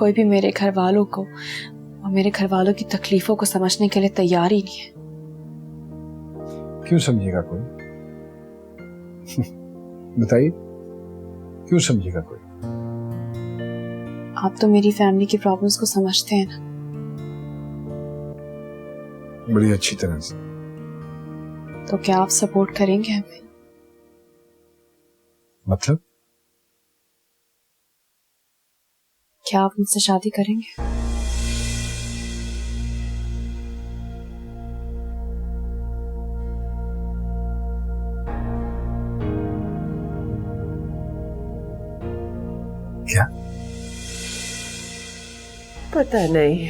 कोई भी मेरे घर वालों को और मेरे घर वालों की तकलीफों को समझने के लिए तैयार ही नहीं है। क्यों समझेगा कोई? बताइए, क्यों समझेगा कोई? आप तो मेरी फैमिली की प्रॉब्लम्स को समझते हैं ना। बड़ी अच्छी तरह से। तो क्या आप सपोर्ट करेंगे हमें? मतलब? क्या आप मुझसे शादी करेंगे? क्या? पता नहीं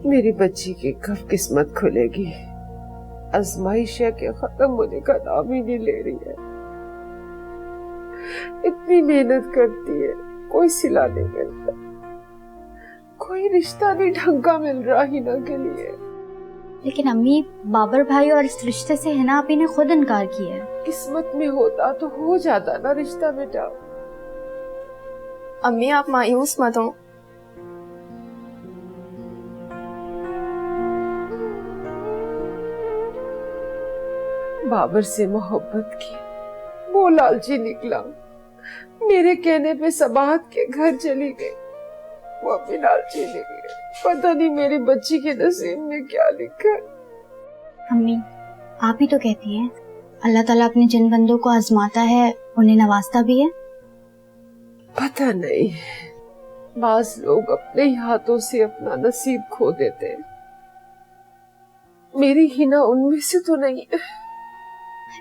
मेरी बच्ची की कब किस्मत खुलेगी। आजमाइश है कि खत्म होने का नाम ही नहीं ले रही है। इतनी मेहनत करती है, कोई सिला नहीं मिलता, कोई रिश्ता नहीं ढंग का मिल रहा हिना के लिए। लेकिन अम्मी, बाबर भाई और इस रिश्ते से हिना आपी ने खुद इनकार किया है। किस्मत में होता तो हो जाता ना रिश्ता बेटा। अम्मी आप मायूस मत हो। बाबर से मोहब्बत की, वो लालची निकला, मेरे कहने पे सबाहत के घर चली गई, वो भी लालची निकली। पता नहीं मेरी बच्ची के नसीब में क्या लिखा। अम्मी, आप ही तो कहती हैं अल्लाह ताला अपने जिन बंदों को आजमाता है उन्हें नवाजता भी है। पता नहीं, बाज लोग अपने ही हाथों से अपना नसीब खो देते हैं। मेरी हिना उनमें से तो नहीं है।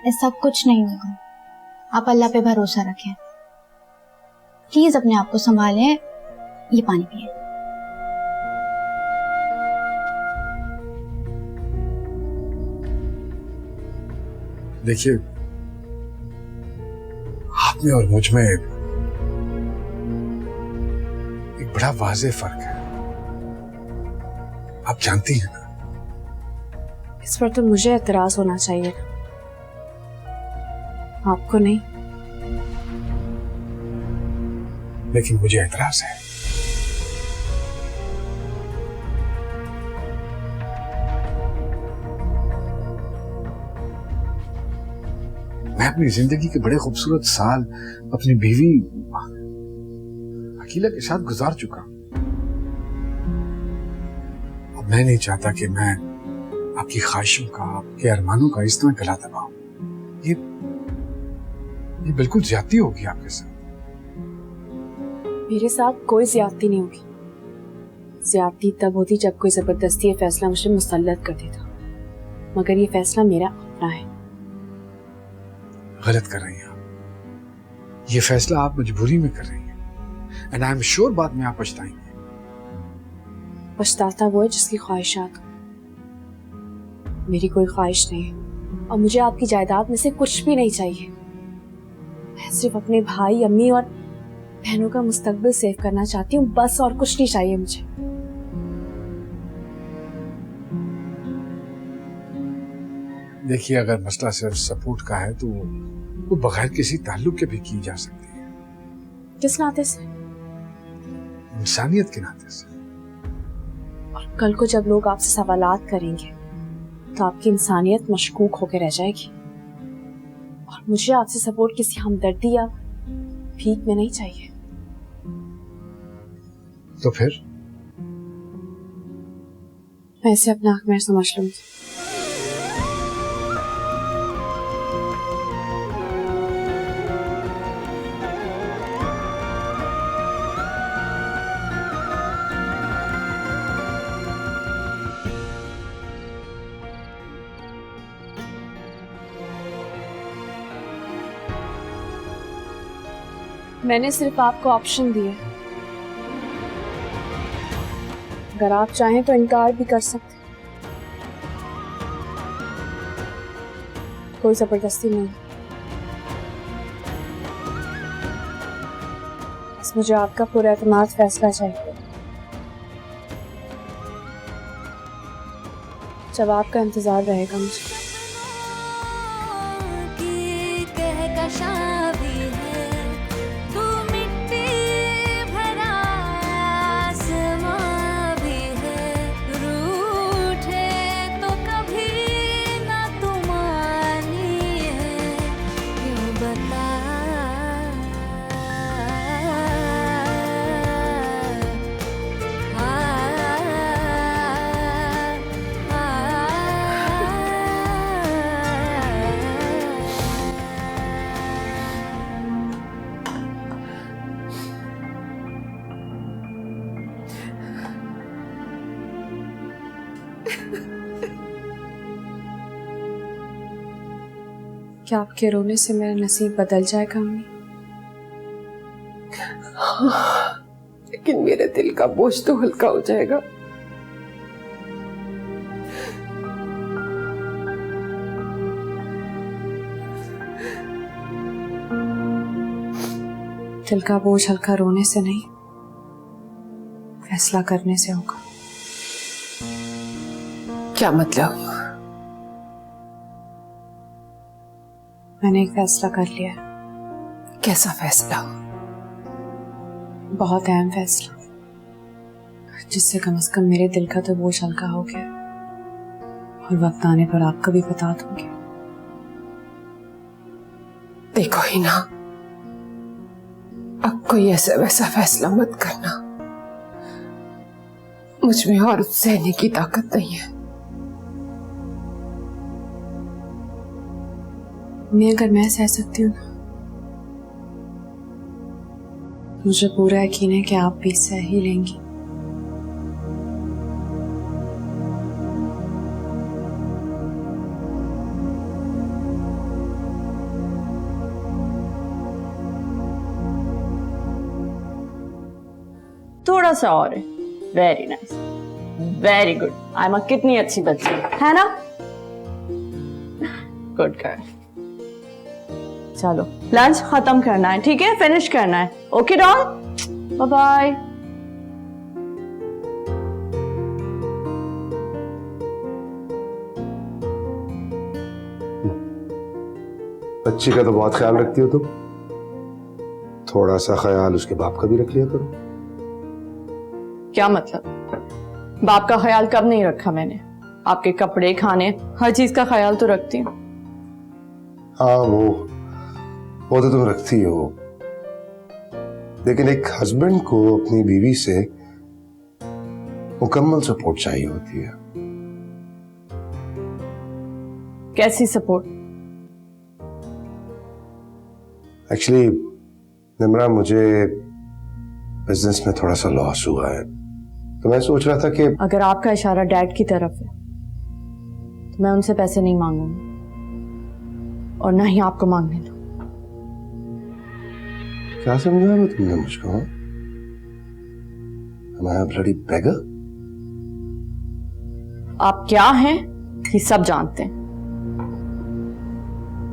ऐसा कुछ नहीं होगा, आप अल्लाह पे भरोसा रखें। प्लीज अपने आप को संभालें। ये पानी पिए। देखिए, आप में और मुझ में एक बड़ा वाज़ेह फर्क है, आप जानती हैं ना। इस पर तो मुझे एतराज होना चाहिए, आपको नहीं। लेकिन मुझे एतराज है। मैं अपनी जिंदगी के बड़े खूबसूरत साल अपनी बीवी अकीला के साथ गुजार चुका। अब मैं नहीं चाहता कि मैं आपकी ख्वाहिशों का, आपके अरमानों का इस तरह गला दबाऊं। ये बिल्कुल ज्यादती होगी आपके साथ। मेरे साथ कोई ज्यादती नहीं होगी। ज्यादती तब होती जब कोई जबरदस्ती ये फैसला मुझे मुसल्लत कर देता, मगर ये फैसला मेरा अपना है। गलत कर रही हैं आप। ये फैसला आप मजबूरी में कर रही हैं, एंड आई एम श्योर बाद में आप पछताएंगे। पछताता वो है जिसकी ख्वाहिशात, मेरी कोई ख्वाहिश नहीं है, और मुझे आपकी जायदाद में से कुछ भी नहीं चाहिए। मैं सिर्फ अपने भाई, अम्मी और बहनों का मुस्तकबिल सेव करना चाहती हूँ, बस, और कुछ नहीं चाहिए मुझे। देखिए, अगर मसला सिर्फ सपोर्ट का है तो वो बगैर किसी ताल्लुक के भी की जा सकती है। किस नाते से? इंसानियत के नाते से। और कल को जब लोग आपसे सवालात करेंगे तो आपकी इंसानियत मशकूक होकर रह जाएगी, और मुझे आपसे सपोर्ट किसी हमदर्दी या भीख में नहीं चाहिए। तो फिर मैं इसे अपना हक में समझ लूंगी। मैंने सिर्फ आपको ऑप्शन दिए, अगर आप चाहें तो इनकार भी कर सकते, कोई जबरदस्ती नहीं। बस मुझे आपका पूरा एतमाद फैसला चाहिए। जवाब का इंतजार रहेगा मुझे। क्या आपके रोने से मेरा नसीब बदल जाएगा अम्मी? लेकिन मेरे दिल का बोझ तो हल्का हो जाएगा। दिल का बोझ हल्का रोने से नहीं, फैसला करने से होगा। क्या मतलब? मैंने एक फैसला कर लिया है। कैसा फैसला? बहुत अहम फैसला, जिससे कम से कम मेरे दिल का तो बोझ हल्का हो गया और वक्त आने पर आपको भी बता दूंगी। देखो ही ना, अब कोई ऐसा वैसा फैसला मत करना। मुझ में और सहने की ताकत नहीं है। अगर मैं सह सकती हूँ, मुझे पूरा यकीन है कि आप भी सह ही लेंगी। थोड़ा सा और है। Very nice, very good. Aima कितनी अच्छी बच्ची है ना? Good girl. चलो लंच खत्म करना है, ठीक है? फिनिश करना है। Okay doll, bye bye. बच्ची का तो बहुत ख्याल रखती हो तुम, थोड़ा सा ख्याल उसके बाप का भी रख लिया करो। क्या मतलब? बाप का ख्याल कब नहीं रखा मैंने? आपके कपड़े, खाने, हर चीज का ख्याल तो रखती हूँ। हाँ वो तो तुम रखती हो, लेकिन एक हस्बैंड को अपनी बीवी से मुकम्मल सपोर्ट चाहिए होती है। कैसी सपोर्ट? एक्चुअली निम्रा, मुझे बिजनेस में थोड़ा सा लॉस हुआ है, तो मैं सोच रहा था कि अगर आपका इशारा डैड की तरफ है तो मैं उनसे पैसे नहीं मांगूंगी और ना ही आपको मांगने दो। क्या समझा वो तुमने मुझको? हमारा ब्लडी बेगर? आप क्या हैं ये सब जानते हैं।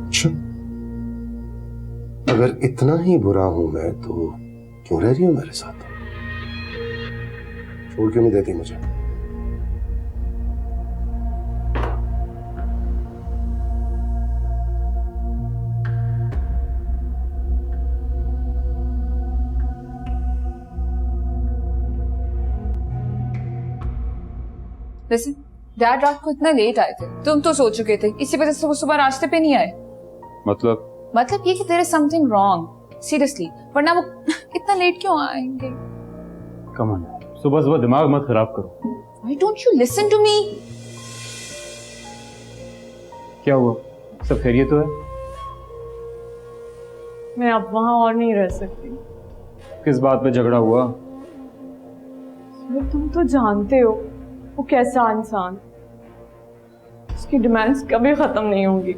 अच्छा, अगर इतना ही बुरा हूं मैं तो क्यों रह रही हूं मेरे साथ? छोड़ क्यों नहीं देती मुझे? वैसे डैड रात को इतना लेट आए थे, तुम तो सो चुके थे, इसी वजह से वो सुबह रास्ते पे नहीं आए। मतलब ये कि there is something wrong, seriously, वरना वो इतना लेट क्यों आएंगे? कम ऑन, सुबह सुबह दिमाग मत खराब करो। Why don't you listen to me? क्या हुआ? सब खैरियत तो है? मैं अब वहां और नहीं रह सकती। किस बात पे झगड़ा हुआ? तुम तो जानते हो वो कैसा इंसान, उसकी डिमांड्स कभी खत्म नहीं होंगी।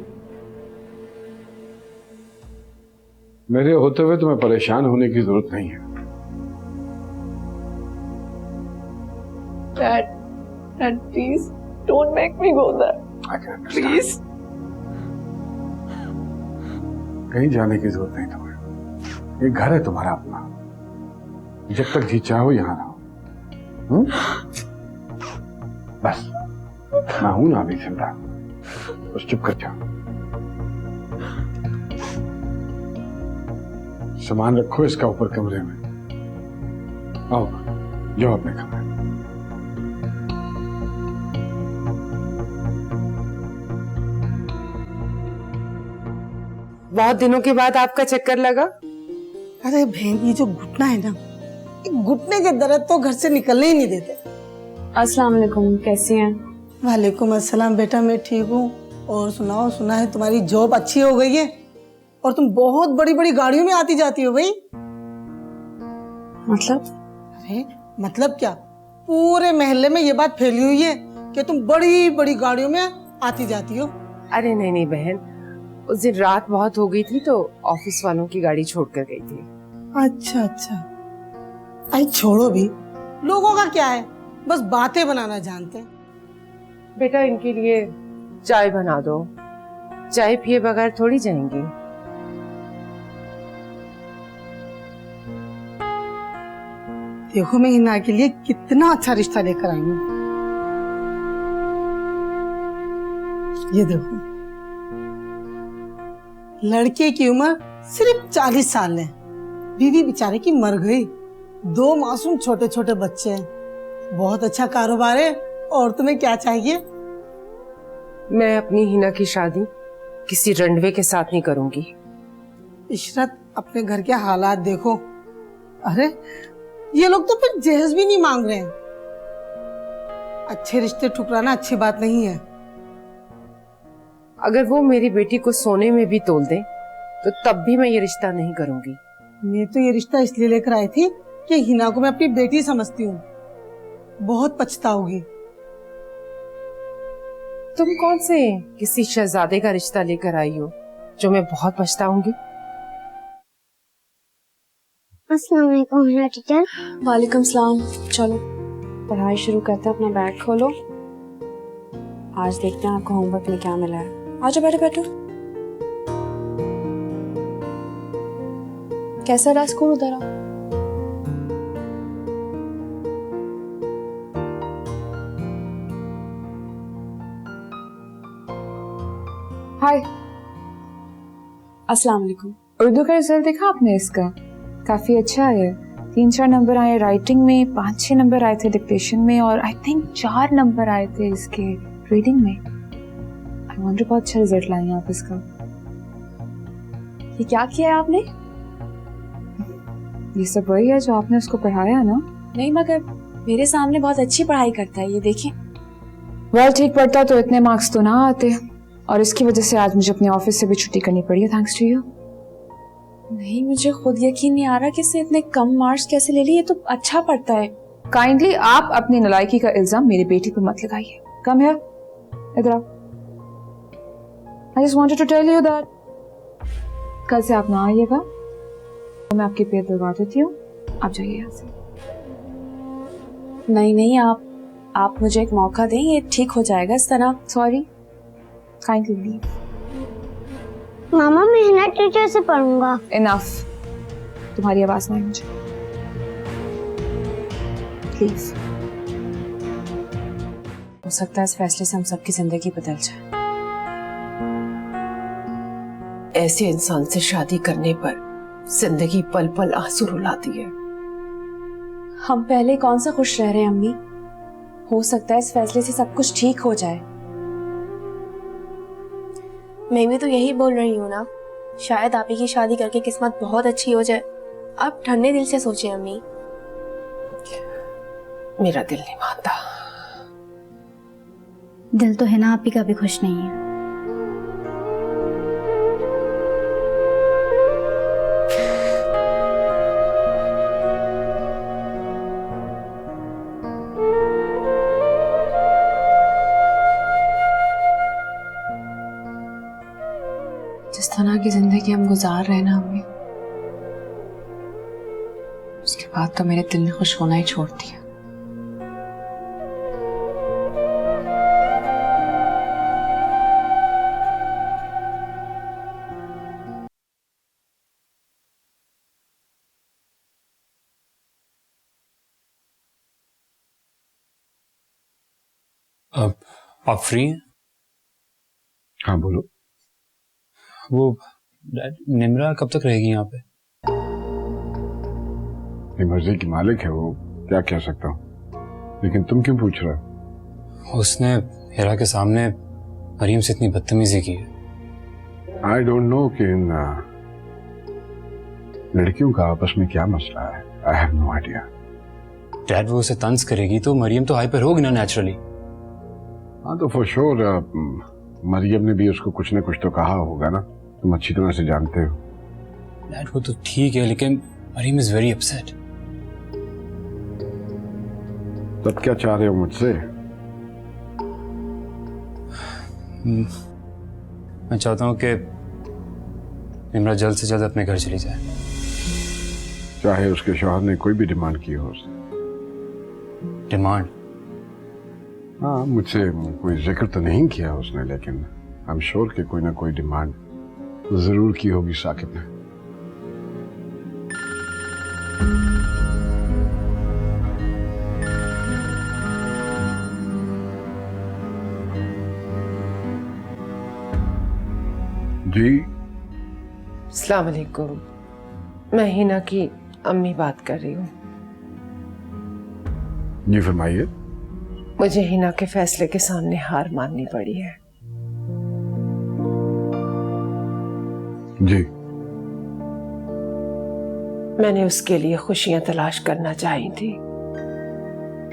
मेरे होते हुए तुम्हें परेशान होने की जरूरत नहीं है। Dad, please don't make me go there. Please. कहीं जाने की जरूरत नहीं तुम्हें, ये घर है तुम्हारा अपना, जब तक जी चाहो यहां रहो। बस मैं हूं ना अभी जिंदा, बस चुप कर जाओ। सामान रखो इसका ऊपर कमरे में, आओ जाओ अपने कमरे। बहुत दिनों के बाद आपका चक्कर लगा। अरे बहन, ये जो घुटना है ना, घुटने के दर्द तो घर से निकलने ही नहीं देते। अस्सलाम वालेकुम, कैसी हैं? वालेकुम अस्सलाम बेटा, मैं ठीक हूँ। और सुनाओ, सुना है तुम्हारी जॉब अच्छी हो गई है और तुम बहुत बड़ी बड़ी गाड़ियों में आती जाती हो भाई। मतलब? अरे मतलब क्या, पूरे मोहल्ले में ये बात फैली हुई है कि तुम बड़ी बड़ी गाड़ियों में आती जाती हो। अरे नहीं नहीं बहन, उस दिन रात बहुत हो गई थी तो ऑफिस वालों की गाड़ी छोड़कर गई थी। अच्छा अच्छा, अरे छोड़ो भी, लोगों का क्या है, बस बातें बनाना जानते हैं। बेटा इनके लिए चाय बना दो, चाय पिए बगैर थोड़ी जाएंगी। देखो मैं हिना के लिए कितना अच्छा रिश्ता लेकर आई हूँ। ये देखो, लड़के की उम्र सिर्फ 40 साल है, बीवी बेचारे की मर गई, 2 मासूम छोटे छोटे बच्चे हैं, बहुत अच्छा कारोबार है। और तुम्हें क्या चाहिए? मैं अपनी हिना की शादी किसी रंडवे के साथ नहीं करूंगी। इशरत, अपने घर के हालात देखो। अरे ये लोग तो फिर जहेज भी नहीं मांग रहे हैं। अच्छे रिश्ते ठुकराना अच्छी बात नहीं है। अगर वो मेरी बेटी को सोने में भी तोल दे तो तब भी मैं ये रिश्ता नहीं करूंगी। मैं तो ये रिश्ता इसलिए लेकर आई थी कि हिना को मैं अपनी बेटी समझती हूँ, बहुत पछताओगी। तुम कौन से किसी शहजादे का रिश्ता लेकर आई हो जो मैं बहुत पछताऊंगी? अस्सलाम वालेकुम हिना टीचर। वालेकुम सलाम। चलो पढ़ाई शुरू करते हैं, अपना बैग खोलो। आज देखते हैं आपको होमवर्क में क्या मिला है। आजो बैठो बैठो। कैसा रहा स्कूल? उधर आओ। हाय, अस्सलाम वालेकुम। उर्दू का रिजल्ट देखा आपने? इसका काफी अच्छा है। 3-4 नंबर आए राइटिंग में, 5-6 नंबर आए थे डिक्टेशन में, और आई थिंक 4 नंबर आए थे इसके रीडिंग में। आई वंडर बहुत अच्छा रिजल्ट लाए आप इसका। ये क्या किया है आपने? ये सब वही है जो आपने उसको पढ़ाया ना? नहीं, मगर मेरे सामने बहुत अच्छी पढ़ाई करता है, ये देखें। वेल, ठीक पढ़ता तो इतने मार्क्स तो ना आते, और इसकी वजह से आज मुझे अपने ऑफिस से भी छुट्टी करनी पड़ी है, थैंक्स टू यू। नहीं, मुझे खुद यकीन नहीं आ रहा कि इसने इतने कम मार्क्स कैसे ले लिए। ये तो अच्छा पढ़ता है। काइंडली आप अपनी नालायकी का इल्जाम मेरी बेटी पर मत लगाइए। कम हियर, इधर आओ। I just wanted to tell you that कल से आप ना आइएगा, तो मैं आपकी पेट दबा देती हूँ। आप जाइए यहाँ से। नहीं नहीं, आप मुझे एक मौका दें, ये ठीक हो जाएगा इस तरह। Sorry, kindly leave. मामा मैं हिना टीचर से पढ़ूंगा। इनफ, तुम्हारी आवाज नहीं मुझे। प्लीज। हो सकता है इस फैसले से हम सबकी जिंदगी बदल जाए। ऐसे इंसान से शादी करने पर जिंदगी पल पल आंसू रुलाती है। हम पहले कौन सा खुश रह रहे हैं अम्मी। हो सकता है इस फैसले से सब कुछ ठीक हो जाए। मैं भी तो यही बोल रही हूँ ना, शायद आप ही की शादी करके किस्मत बहुत अच्छी हो जाए। आप ठंडे दिल से सोचें अम्मी। मेरा दिल नहीं मानता। दिल तो है ना, आप ही का भी खुश नहीं है। जिस तरह की जिंदगी हम गुजार रहे हैं ना अम्मी, उसके बाद तो मेरे दिल ने खुश होना ही छोड़ दिया। अब आप फ्री हैं? हाँ बोलो। वो निम्रा कब तक रहेगी यहाँ पे? मर्जी की मालिक है वो, क्या कह सकता हूँ। लेकिन तुम क्यों पूछ रहे हो? उसने हिरा के सामने मरीम से इतनी बदतमीजी की है। आई डोंट नो कि इन लड़कियों का आपस में क्या मसला है। I have no idea. Dad वो उसे तंज करेगी तो मरीम तो हाइपर होगी ना नेचुरली। हाँ तो फॉर श्योर मरियम ने भी उसको कुछ ना कुछ तो कहा होगा ना, तुम अच्छी तरह से जानते हो। डैड वो तो ठीक है, लेकिन मरीम इज वेरी अपसेट। तब क्या चाह रहे हो मुझसे? मैं चाहता हूँ कि निम्रा जल्द से जल्द अपने घर चली जाए। चाहे उसके शौहर ने कोई भी डिमांड की हो उसने। डिमांड? हाँ, मुझसे कोई जिक्र तो नहीं किया उसने, लेकिन आई एम श्योर कि कोई ना कोई डिमांड जरूर की होगी साकिब ने। जी अस्सलाम वालेकुम, मैं हिना की अम्मी बात कर रही हूँ। जी फरमाइए। मुझे हिना के फैसले के सामने हार माननी पड़ी है। जी। मैंने उसके लिए खुशियां तलाश करना चाही थी,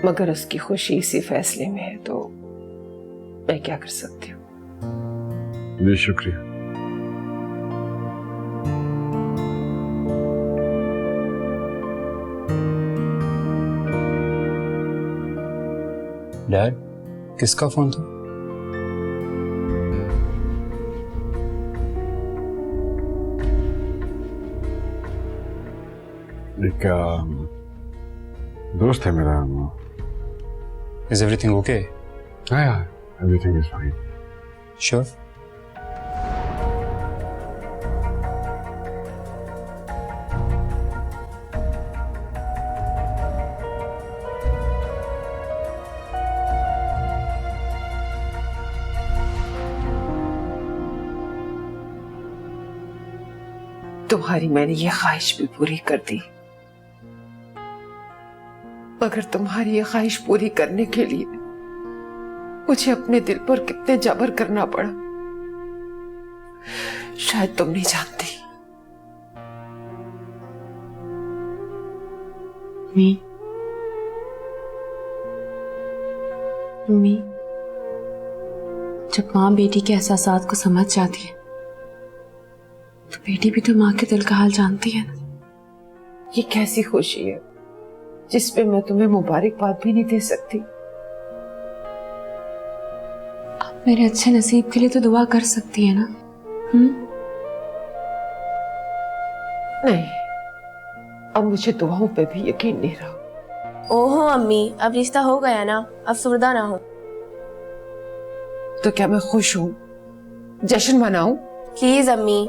मगर उसकी खुशी इसी फैसले में है, तो मैं क्या कर सकती हूँ। जी शुक्रिया। डैड, किसका फोन था? एक दोस्त है मेरा। Is everything okay? हाँ, एवरीथिंग इज फाइन। श्योर? तुम्हारी मैंने ये ख्वाहिश भी पूरी कर दी, मगर तुम्हारी ये ख्वाहिश पूरी करने के लिए मुझे अपने दिल पर कितने जबर करना पड़ा, शायद तुम नहीं जानती। मम्मी, जब माँ बेटी के एहसासात को समझ जाती है तो बेटी भी तो माँ के दिल का हाल जानती है ना। ये कैसी खुशी है जिसपे मैं तुम्हें मुबारकबाद भी नहीं दे सकती। आप मेरे अच्छे नसीब के लिए तो दुआ कर सकती है ना? नहीं, अब मुझे दुआओं पे भी यकीन नहीं रहा। ओहो अम्मी, अब रिश्ता हो गया ना, अब सुरदा ना हो। तो क्या मैं खुश हूं? जश्न मनाऊं? प्लीज अम्मी,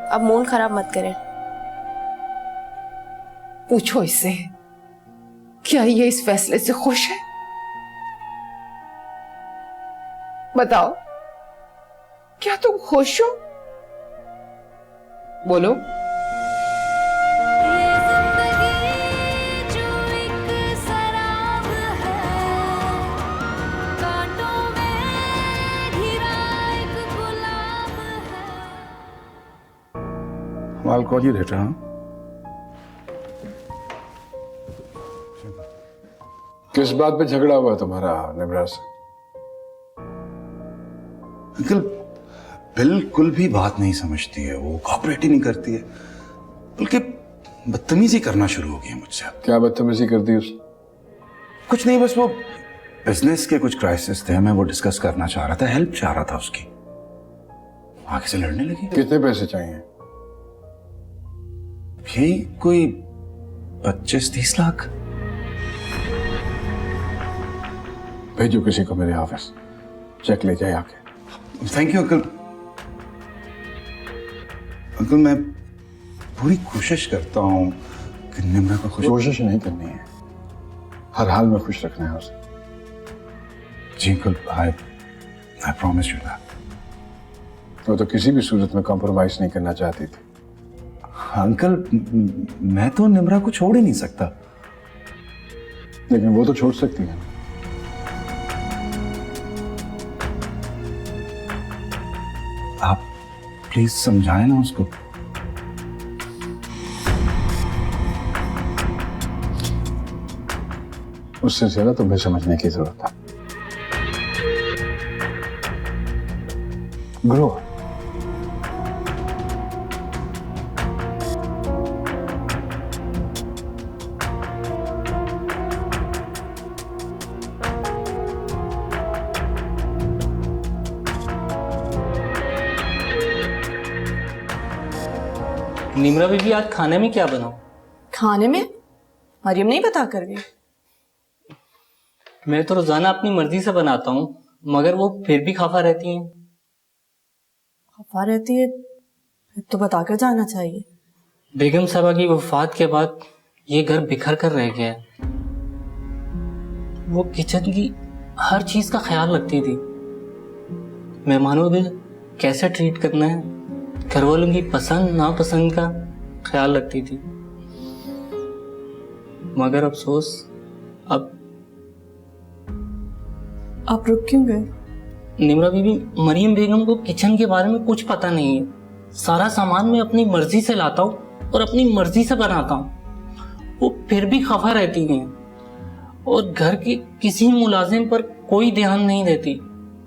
अब मूड खराब मत करें। पूछो इससे, क्या ये इस फैसले से खुश है? बताओ, क्या तुम खुश हो? बोलो। माल कौन ही रहता है? किस बात पे झगड़ा हुआ तुम्हारा निम्रा से? अंकल बिल्कुल भी बात नहीं समझती है, वो कोऑपरेट ही नहीं करती है, बल्कि बदतमीजी करना शुरू हो गई है मुझसे। क्या बदतमीजी कर दी उसने? कुछ नहीं, बस वो बिजनेस के कुछ क्राइसिस थे, मैं वो डिस्कस करना चाह रहा था, हेल्प चाह रहा था उसकी, आगे से लड़ने लगी। कितने पैसे चाहिए? यही कोई 25-30 लाख। भेजो किसी को मेरे ऑफिस, चेक ले जाए आके। Thank you uncle. अंकल मैं पूरी कोशिश करता हूँ कि निम्रा को खुश। कोशिश नहीं करनी है, हर हाल में खुश रखना है उसे। जी uncle, I promise you that. वो तो किसी भी सूरत में कॉम्प्रोमाइज नहीं करना चाहती थी। अंकल मैं तो निम्रा को छोड़ ही नहीं सकता। लेकिन वो तो छोड़ सकती है। आप प्लीज समझाएं ना उसको। उससे ज्यादा तुम्हें समझने की जरूरत है। ग्रो। निमरा बीबी, आज खाने में क्या बनाऊं? खाने में मरियम नहीं बता कर गई। मैं तो रोजाना अपनी मर्जी से बनाता हूँ, मगर वो फिर भी खफा रहती हैं। खफा रहती है फिर तो बताकर जाना चाहिए। बेगम साहबा की वफात के बाद ये घर बिखर कर रह गया है। वो किचन की हर चीज का ख्याल रखती थी। मेहमानों को कैसे ट्रीट करना है, घर वालों की पसंद नापसंद का ख्याल रखती थी। मगर अफसोस अब आप रुक क्यों गए? निमरा बीबी, मरियम बेगम को किचन के बारे में कुछ पता नहीं है। सारा सामान मैं अपनी मर्जी से लाता हूँ और अपनी मर्जी से बनाता हूँ। वो फिर भी खफा रहती हैं और घर के किसी मुलाजिम पर कोई ध्यान नहीं देती।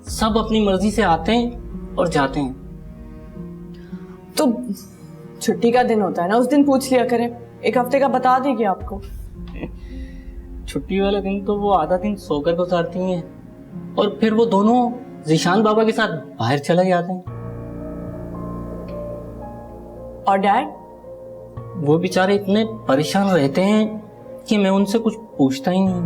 सब अपनी मर्जी से आते हैं और जाते हैं। तो छुट्टी का दिन होता है ना, उस दिन पूछ लिया करें। एक हफ्ते का बता देगी आपको। छुट्टी वाले दिन तो वो आधा दिन सोकर गुजारती हैं और फिर वो दोनों जीशान बाबा के साथ बाहर चले जाते हैं। और डैड? वो बेचारे इतने परेशान रहते हैं कि मैं उनसे कुछ पूछता ही नहीं।